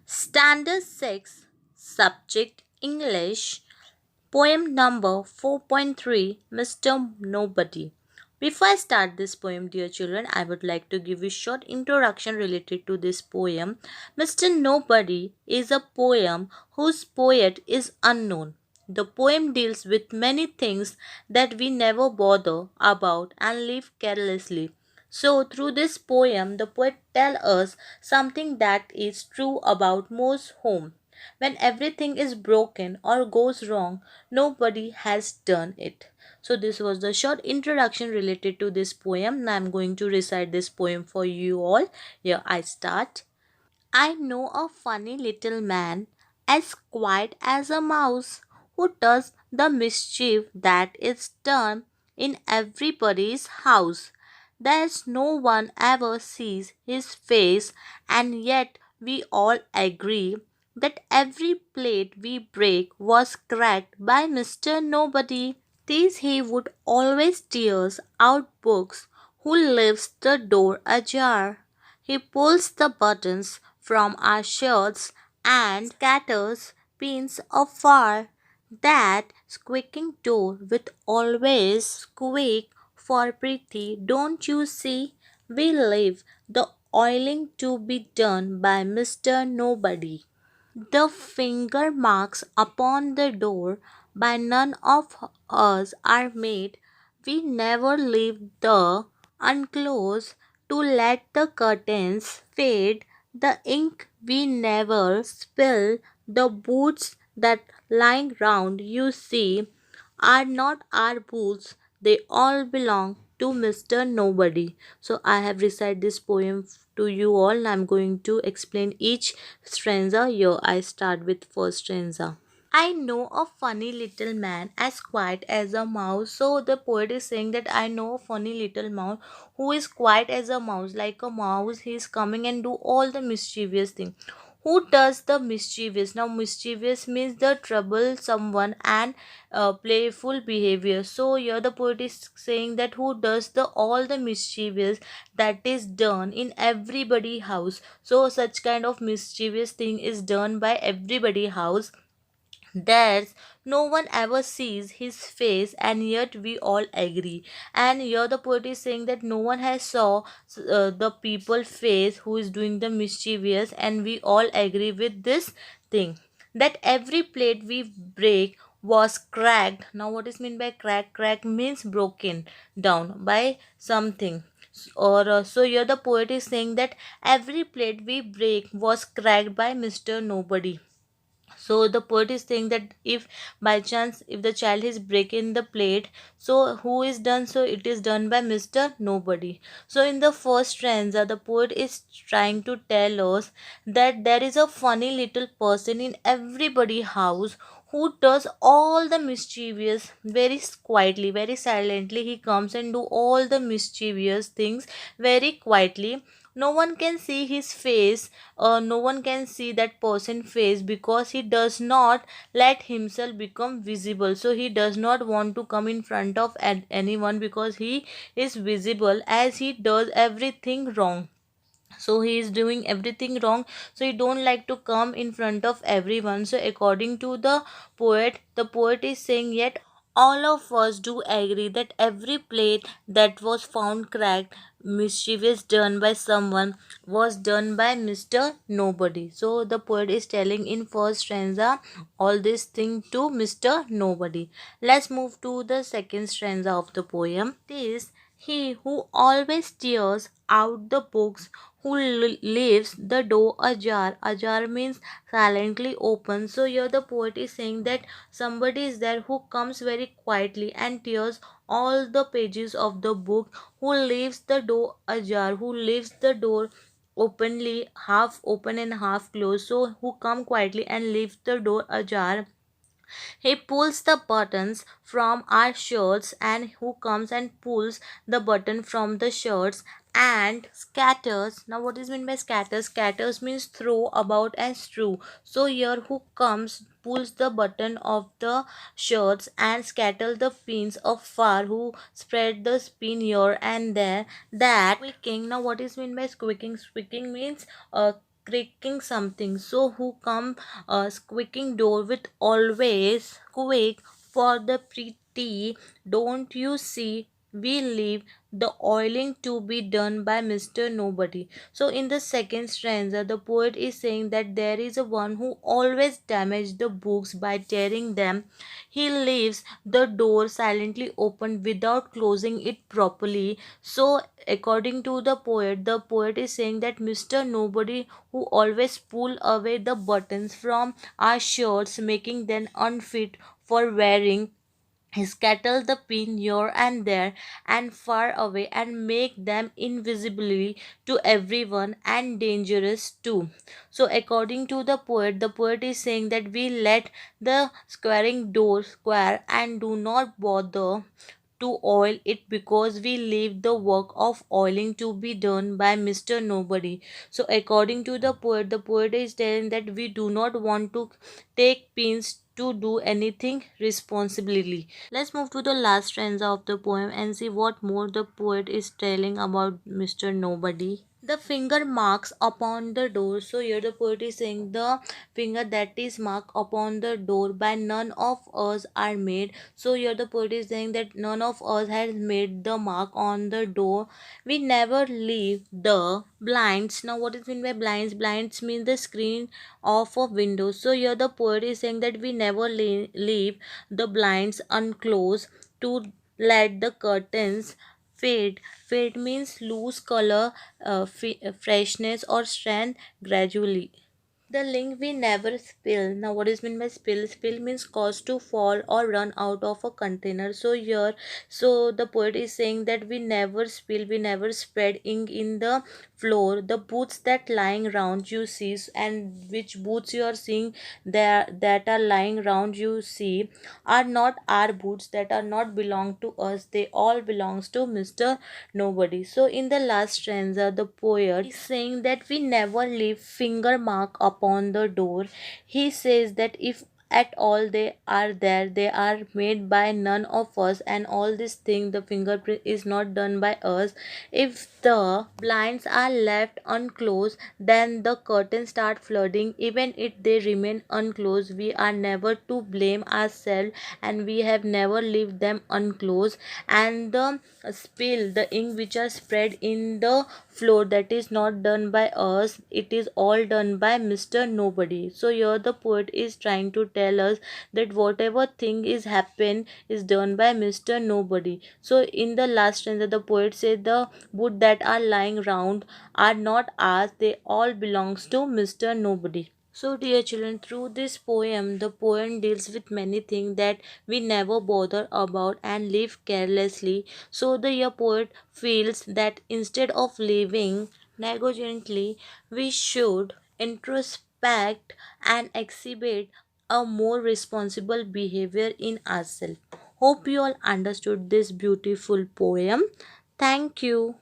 Standard 6, Subject English, Poem number 4.3, Mr. Nobody. Before I start this poem, dear children, I would like to give you a short introduction related to this poem. Mr. Nobody is a poem whose poet is unknown. The poem deals with many things that we never bother about and live carelessly. So, through this poem, the poet tells us something that is true about most homes. When everything is broken or goes wrong, nobody has done it. So, this was the short introduction related to this poem. Now, I'm going to recite this poem for you all. Here I start. I know a funny little man, as quiet as a mouse, who does the mischief that is done in everybody's house. There's no one ever sees his face, and yet we all agree that every plate we break was cracked by Mr. Nobody. This he would always tears out books, who leaves the door ajar. He pulls the buttons from our shirts and scatters pins afar. That squeaking door will always squeak for pretty. Don't you see? We leave the oiling to be done by Mr. Nobody. The finger marks upon the door by none of us are made. We never leave the unclosed to let the curtains fade. The ink we never spill. The boots that lying round you see are not our boots. They all belong to Mr. Nobody. So I have recited this poem to you all and I'm going to explain each stanza. Here I start with first stanza. I know a funny little man as quiet as a mouse. So the poet is saying that I know a funny little mouse who is quiet as a mouse. Like a mouse, he is coming and do all the mischievous thing. Who does the mischievous? Now mischievous means the trouble someone and playful behavior. So here the poet is saying that who does the all the mischievous that is done in everybody house. So such kind of mischievous thing is done by everybody house. There's no one ever sees his face, and yet we all agree. And here the poet is saying that no one has saw the people face who is doing the mischievous, and we all agree with this thing. That every plate we break was cracked. Now, what is meant by crack? Crack means broken down by something. Or so here the poet is saying that every plate we break was cracked by Mr. Nobody. So the poet is saying that if by chance if the child is breaking the plate, so who is done? So it is done by Mr. Nobody. So in the first stanza the poet is trying to tell us that there is a funny little person in everybody house who does all the mischievous very quietly, very silently. He comes and do all the mischievous things very quietly. No one can see his face, no one can see that person face because he does not let himself become visible. So he does not want to come in front of anyone because he is visible as he does everything wrong. So he is doing everything wrong, so he don't like to come in front of everyone. So according to the poet is saying yet all of us do agree that every plate that was found cracked, mischievous done by someone, was done by Mr. Nobody. So the poet is telling in first stanza all this thing to Mr. Nobody. Let's move to the second stanza of the poem. This he who always tears out the books, who leaves the door ajar. Ajar means silently open. So here the poet is saying that somebody is there who comes very quietly and tears all the pages of the book, who leaves the door ajar, who leaves the door openly, half open and half closed. So who come quietly and leave the door ajar. He pulls the buttons from our shirts, and who comes and pulls the button from the shirts and scatters. Now what is meant by scatters? Scatters means throw about and strew. So here who comes pulls the button of the shirts and scatter the pins afar, who spread the spin here and there. That squeaking. Now what is meant by squeaking? Squeaking means creaking something. So who come a squeaking door with always quick for the pretty. Don't you see? We leave the oiling to be done by Mr. Nobody. So in the second stanza, the poet is saying that there is a one who always damages the books by tearing them. He leaves the door silently open without closing it properly. So according to the poet is saying that Mr. Nobody who always pull away the buttons from our shirts, making them unfit for wearing, he scattered the pin here and there and far away and make them invisibly to everyone and dangerous too. So according to the poet is saying that we let the squaring door square and do not bother to oil it because we leave the work of oiling to be done by Mr. Nobody. So according to the poet is telling that we do not want to take pains to do anything responsibly. Let's move to the last stanza of the poem and see what more the poet is telling about Mr. Nobody. The finger marks upon the door. So here the poet is saying the finger that is marked upon the door by none of us are made. So here the poet is saying that none of us has made the mark on the door. We never leave the blinds. Now what is mean by blinds? Blinds means the screen of a window. So here the poet is saying that we never leave the blinds unclosed to let the curtains fade. Fade means lose color, freshness or strength gradually. The link we never spill. Now, what is meant by spill? Spill means cause to fall or run out of a container. So here, so the poet is saying that we never spill, we never spread ink in the floor. The boots that lying round you see, and which boots you are seeing there that are lying round you see, are not our boots. That are not belong to us. They all belongs to Mr. Nobody. So in the last stanza, the poet is saying that we never leave finger mark upon the door. He says that if at all they are there, they are made by none of us, and all this thing, the fingerprint is not done by us. If the blinds are left unclosed, then the curtains start flooding. Even if they remain unclosed, we are never to blame ourselves, and we have never left them unclosed. And the spill, the ink which are spread in the floor, that is not done by us, it is all done by Mr. Nobody. So here the poet is trying to tell us that whatever thing is happen is done by Mr. Nobody. So in the last stanza the poet said the wood that are lying round are not ours, they all belongs to Mr. Nobody. So, dear children, through this poem, the poem deals with many things that we never bother about and live carelessly. So, the young poet feels that instead of living negligently, we should introspect and exhibit a more responsible behavior in ourselves. Hope you all understood this beautiful poem. Thank you.